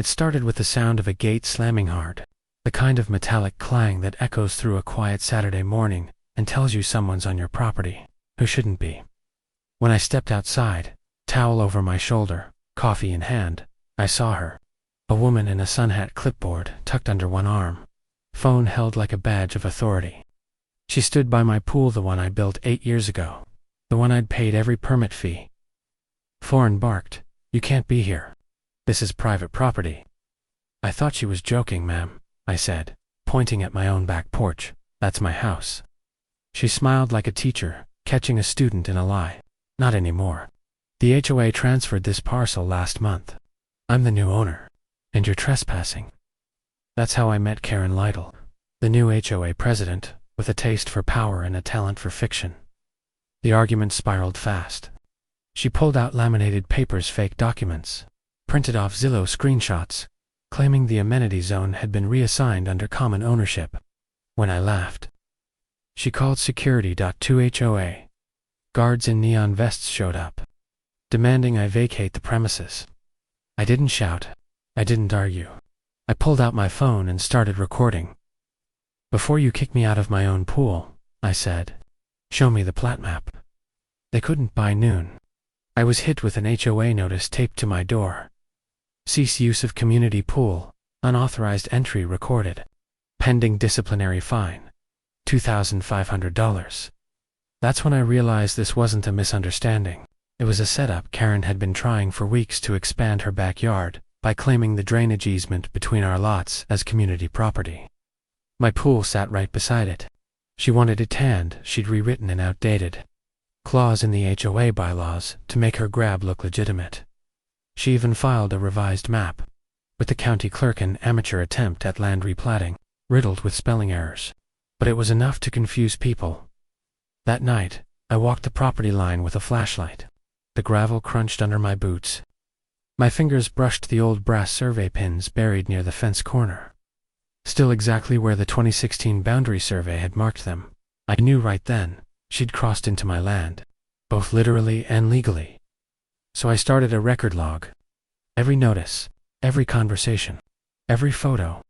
It started with the sound of a gate slamming hard, the kind of metallic clang that echoes through a quiet Saturday morning and tells you someone's on your property, who shouldn't be. When I stepped outside, towel over my shoulder, coffee in hand, I saw her. A woman in a sun hat, clipboard tucked under one arm, phone held like a badge of authority. She stood by my pool, the one I built 8 years ago, the one I'd paid every permit fee for, and barked, "You can't be here. This is private property." "I thought she was joking, ma'am," I said, pointing at my own back porch. "That's my house." She smiled like a teacher, catching a student in a lie. "Not anymore. The HOA transferred this parcel last month. I'm the new owner, and you're trespassing." That's how I met Karen Lytle, the new HOA president, with a taste for power and a talent for fiction. The argument spiraled fast. She pulled out laminated papers, fake documents, printed off Zillow screenshots, claiming the amenity zone had been reassigned under common ownership. When I laughed, she called security. To HOA. Guards in neon vests showed up, demanding I vacate the premises. I didn't shout. I didn't argue. I pulled out my phone and started recording. "Before you kick me out of my own pool," I said, "show me the plat map." They couldn't by noon. I was hit with an HOA notice taped to my door. "Cease use of community pool. Unauthorized entry recorded. Pending disciplinary fine. $2,500. That's when I realized this wasn't a misunderstanding. It was a setup. Karen had been trying for weeks to expand her backyard by claiming the drainage easement between our lots as community property. My pool sat right beside it. She wanted it tanned. She'd rewritten an outdated clause in the HOA bylaws to make her grab look legitimate. She even filed a revised map with the county clerk, an amateur attempt at land replatting, riddled with spelling errors. But it was enough to confuse people. That night, I walked the property line with a flashlight. The gravel crunched under my boots. My fingers brushed the old brass survey pins buried near the fence corner, still exactly where the 2016 boundary survey had marked them. I knew right then she'd crossed into my land, both literally and legally. So I started a record log. Every notice, every conversation, every photo.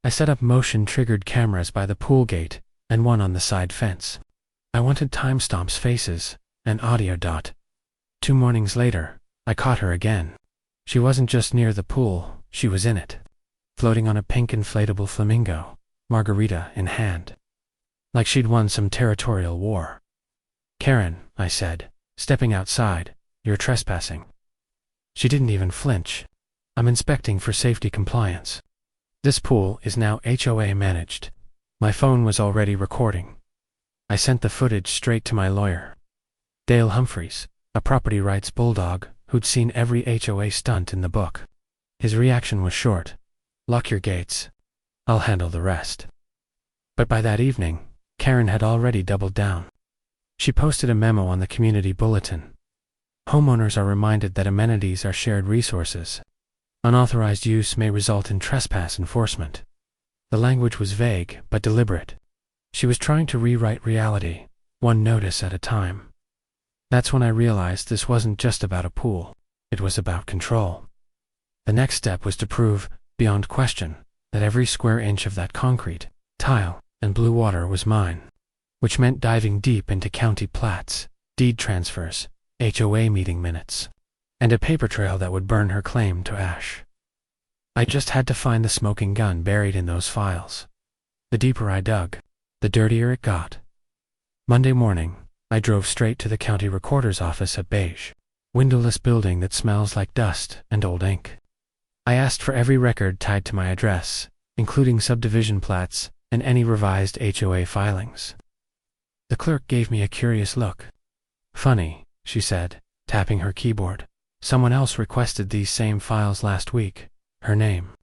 I set up motion-triggered cameras by the pool gate and one on the side fence. I wanted timestamps, faces, and audio. 2 mornings later, I caught her again. She wasn't just near the pool, she was in it, floating on a pink inflatable flamingo, margarita in hand, like she'd won some territorial war. "Karen," I said, stepping outside, "you're trespassing." She didn't even flinch. "I'm inspecting for safety compliance. This pool is now HOA managed." My phone was already recording. I sent the footage straight to my lawyer, Dale Humphreys, a property rights bulldog who'd seen every HOA stunt in the book. His reaction was short. "Lock your gates. I'll handle the rest." But by that evening, Karen had already doubled down. She posted a memo on the community bulletin. Homeowners are reminded that amenities are shared resources. Unauthorized use may result in trespass enforcement. The language was vague but deliberate. She was trying to rewrite reality, one notice at a time. That's when I realized this wasn't just about a pool. It was about control. The next step was to prove, beyond question, that every square inch of that concrete, tile, and blue water was mine, which meant diving deep into county plats, deed transfers, HOA meeting minutes, and a paper trail that would burn her claim to ash. I just had to find the smoking gun buried in those files. The deeper I dug, the dirtier it got. Monday morning, I drove straight to the county recorder's office, a beige, windowless building that smells like dust and old ink. I asked for every record tied to my address, including subdivision plats and any revised HOA filings. The clerk gave me a curious look. "Funny," she said, tapping her keyboard. "Someone else requested these same files last week. Her name,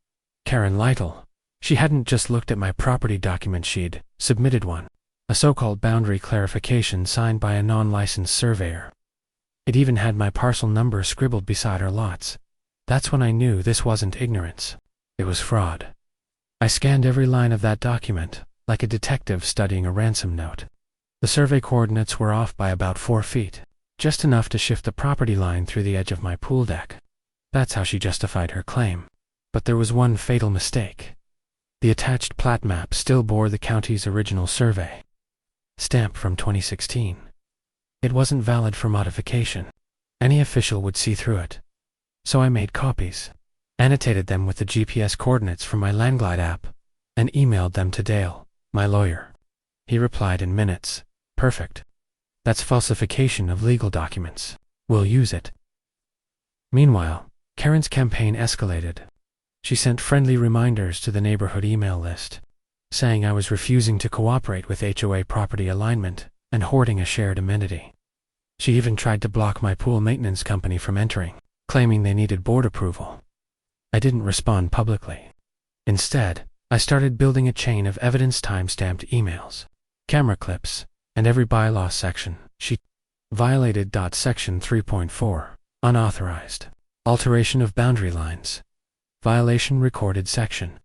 Karen Lytle." She hadn't just looked at my property document, she'd submitted one, a so-called boundary clarification signed by a non-licensed surveyor. It even had my parcel number scribbled beside her lots. That's when I knew this wasn't ignorance. It was fraud. I scanned every line of that document, like a detective studying a ransom note. The survey coordinates were off by about 4 feet, just enough to shift the property line through the edge of my pool deck. That's how she justified her claim. But there was one fatal mistake. The attached plat map still bore the county's original survey stamp from 2016. It wasn't valid for modification. Any official would see through it. So I made copies, annotated them with the GPS coordinates from my Landglide app, and emailed them to Dale, my lawyer. He replied in minutes, "Perfect. That's falsification of legal documents. We'll use it." Meanwhile, Karen's campaign escalated. She sent friendly reminders to the neighborhood email list, saying I was refusing to cooperate with HOA property alignment and hoarding a shared amenity. She even tried to block my pool maintenance company from entering, claiming they needed board approval. I didn't respond publicly. Instead, I started building a chain of evidence time-stamped emails, camera clips, and every bylaw section. She violated. Section 3.4, unauthorized, alteration of boundary lines. Violation recorded. Section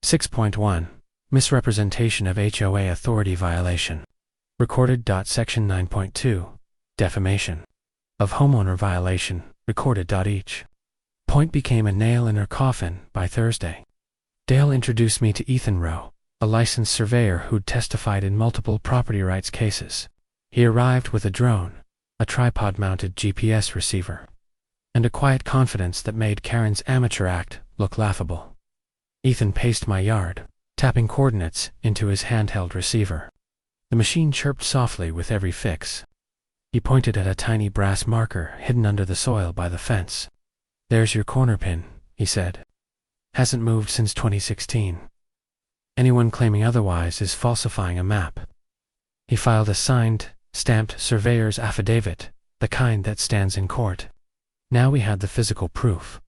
6.1, misrepresentation of HOA authority violation. Recorded. Section 9.2, defamation of homeowner violation. Recorded. Each point became a nail in her coffin by Thursday. Dale introduced me to Ethan Rowe, a licensed surveyor who'd testified in multiple property rights cases. He arrived with a drone, a tripod-mounted GPS receiver, and a quiet confidence that made Karen's amateur act look laughable. Ethan paced my yard, tapping coordinates into his handheld receiver. The machine chirped softly with every fix. He pointed at a tiny brass marker hidden under the soil by the fence. "There's your corner pin," he said. "Hasn't moved since 2016. Anyone claiming otherwise is falsifying a map." He filed a signed, stamped surveyor's affidavit, the kind that stands in court. Now we had the physical proof.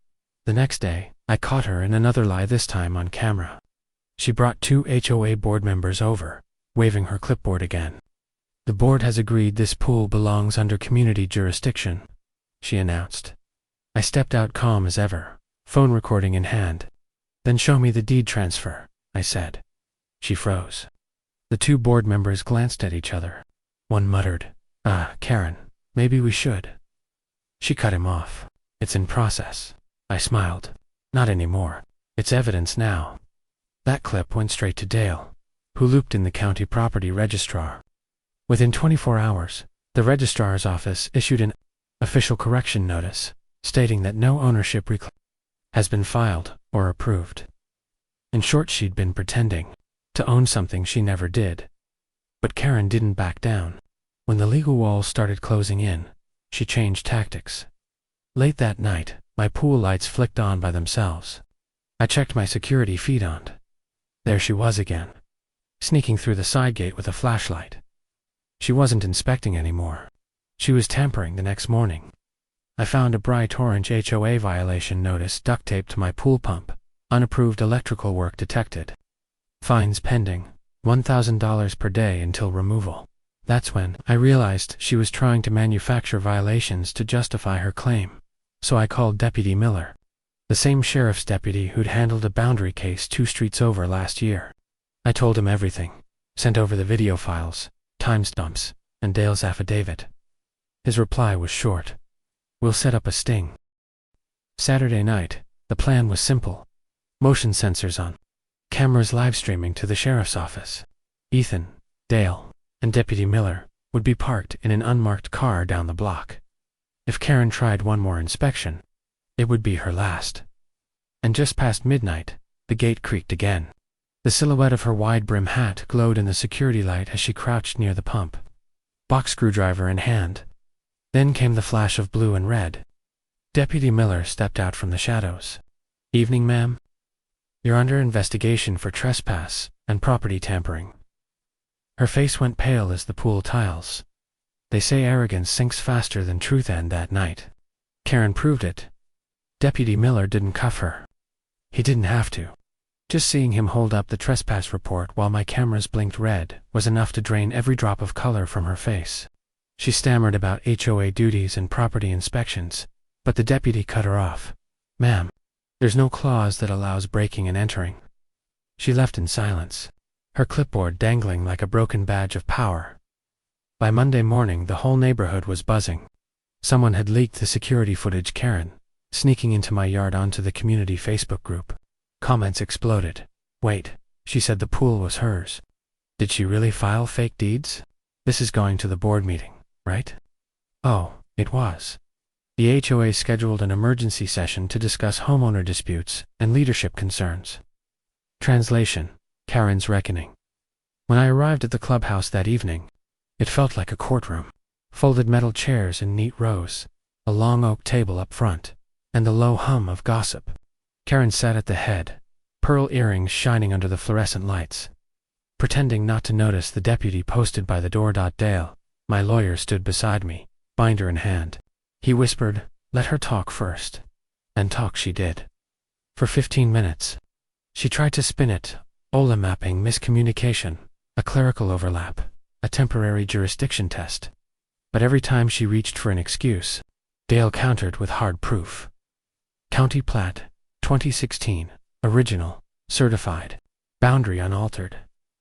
The next day, I caught her in another lie, this time on camera. She brought 2 HOA board members over, waving her clipboard again. "The board has agreed this pool belongs under community jurisdiction," she announced. I stepped out calm as ever, phone recording in hand. "Then show me the deed transfer," I said. She froze. The 2 board members glanced at each other. One muttered, Karen, maybe we should." She cut him off. "It's in process." I smiled. "Not anymore. It's evidence now." That clip went straight to Dale, who looped in the county property registrar. Within 24 hours, the registrar's office issued an official correction notice, stating that no ownership reclaim has been filed or approved. In short, she'd been pretending to own something she never did. But Karen didn't back down. When the legal walls started closing in, she changed tactics. Late that night, my pool lights flicked on by themselves. I checked my security feed on. There she was again, sneaking through the side gate with a flashlight. She wasn't inspecting anymore. She was tampering the next morning. I found a bright orange HOA violation notice duct taped to my pool pump. Unapproved electrical work detected. Fines pending, $1,000 per day until removal. That's when I realized she was trying to manufacture violations to justify her claim. So I called Deputy Miller, the same sheriff's deputy who'd handled a boundary case 2 streets over last year. I told him everything, sent over the video files, timestamps, and Dale's affidavit. His reply was short. "We'll set up a sting." Saturday night, the plan was simple. Motion sensors on. Cameras live streaming to the sheriff's office. Ethan, Dale, and Deputy Miller would be parked in an unmarked car down the block. If Karen tried one more inspection, it would be her last. And just past midnight, the gate creaked again. The silhouette of her wide-brim hat glowed in the security light as she crouched near the pump, box screwdriver in hand. Then came the flash of blue and red. Deputy Miller stepped out from the shadows. "Evening, ma'am. You're under investigation for trespass and property tampering." Her face went pale as the pool tiles. They say arrogance sinks faster than truth, and that night Karen proved it. Deputy Miller didn't cuff her. He didn't have to. Just seeing him hold up the trespass report while my cameras blinked red was enough to drain every drop of color from her face. She stammered about HOA duties and property inspections, but the deputy cut her off. "Ma'am, there's no clause that allows breaking and entering." She left in silence, her clipboard dangling like a broken badge of power. By Monday morning, the whole neighborhood was buzzing. Someone had leaked the security footage Karen, sneaking into my yard onto the community Facebook group. Comments exploded. Wait, she said the pool was hers. Did she really file fake deeds? This is going to the board meeting, right? Oh, it was. The HOA scheduled an emergency session to discuss homeowner disputes and leadership concerns. Translation: Karen's reckoning. When I arrived at the clubhouse that evening, it felt like a courtroom. Folded metal chairs in neat rows, a long oak table up front, and the low hum of gossip. Karen sat at the head, pearl earrings shining under the fluorescent lights. Pretending not to notice the deputy posted by the door. Dale, my lawyer, stood beside me, binder in hand. He whispered, "Let her talk first." And talk she did. For 15 minutes. She tried to spin it: OLA mapping, miscommunication, a clerical overlap, a temporary jurisdiction test. But every time she reached for an excuse, Dale countered with hard proof. County Plat, 2016, original, certified, boundary unaltered,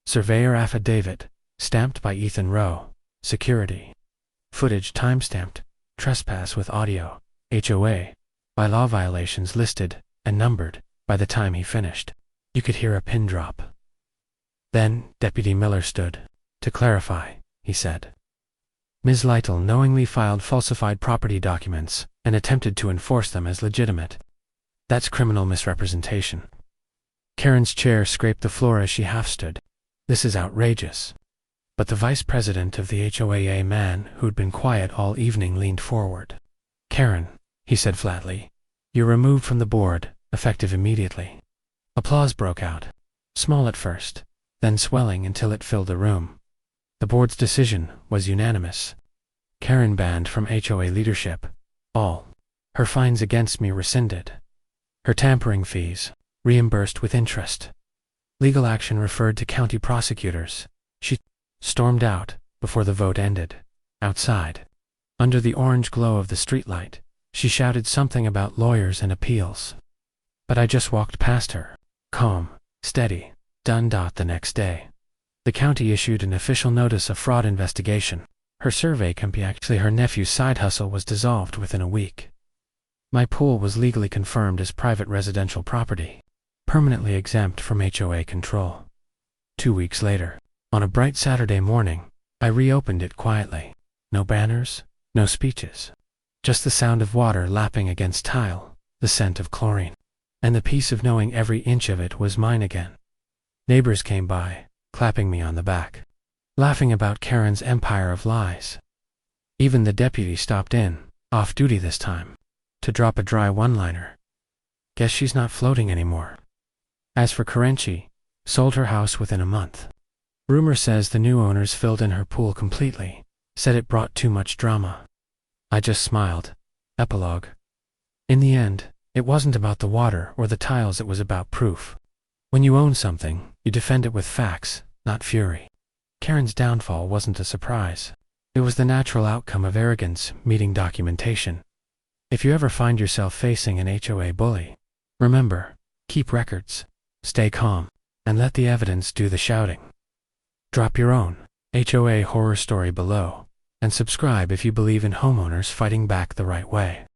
surveyor affidavit, stamped by Ethan Rowe, security, footage timestamped, trespass with audio, HOA, by law violations listed and numbered. By the time he finished, you could hear a pin drop. Then Deputy Miller stood. "To clarify," he said, Ms. Lytle knowingly filed falsified property documents and attempted to enforce them as legitimate. That's criminal misrepresentation. Karen's chair scraped the floor as she half stood. This is outrageous. But the vice president of the HOA, a man who'd been quiet all evening, leaned forward. "Karen," he said flatly, "you're removed from the board, effective immediately." Applause broke out, small at first, then swelling until it filled the room. The board's decision was unanimous. Karen banned from HOA leadership. All. Her fines against me rescinded. Her tampering fees reimbursed with interest. Legal action referred to county prosecutors. She stormed out before the vote ended. Outside, under the orange glow of the streetlight, she shouted something about lawyers and appeals. But I just walked past her, calm, steady, done. The next day, the county issued an official notice of fraud investigation. Her survey company, actually her nephew's side hustle, was dissolved within a week. My pool was legally confirmed as private residential property, permanently exempt from HOA control. 2 weeks later, on a bright Saturday morning, I reopened it quietly. No banners, no speeches. Just the sound of water lapping against tile, the scent of chlorine, and the peace of knowing every inch of it was mine again. Neighbors came by, clapping me on the back, laughing about Karen's empire of lies. Even the deputy stopped in, off duty this time, to drop a dry one-liner. Guess she's not floating anymore. As for Karenchi, sold her house within a month. Rumor says the new owners filled in her pool completely, said it brought too much drama. I just smiled. Epilogue. In the end, it wasn't about the water or the tiles, it was about proof. When you own something, you defend it with facts, not fury. Karen's downfall wasn't a surprise. It was the natural outcome of arrogance meeting documentation. If you ever find yourself facing an HOA bully, remember, keep records, stay calm, and let the evidence do the shouting. Drop your own HOA horror story below, and subscribe if you believe in homeowners fighting back the right way.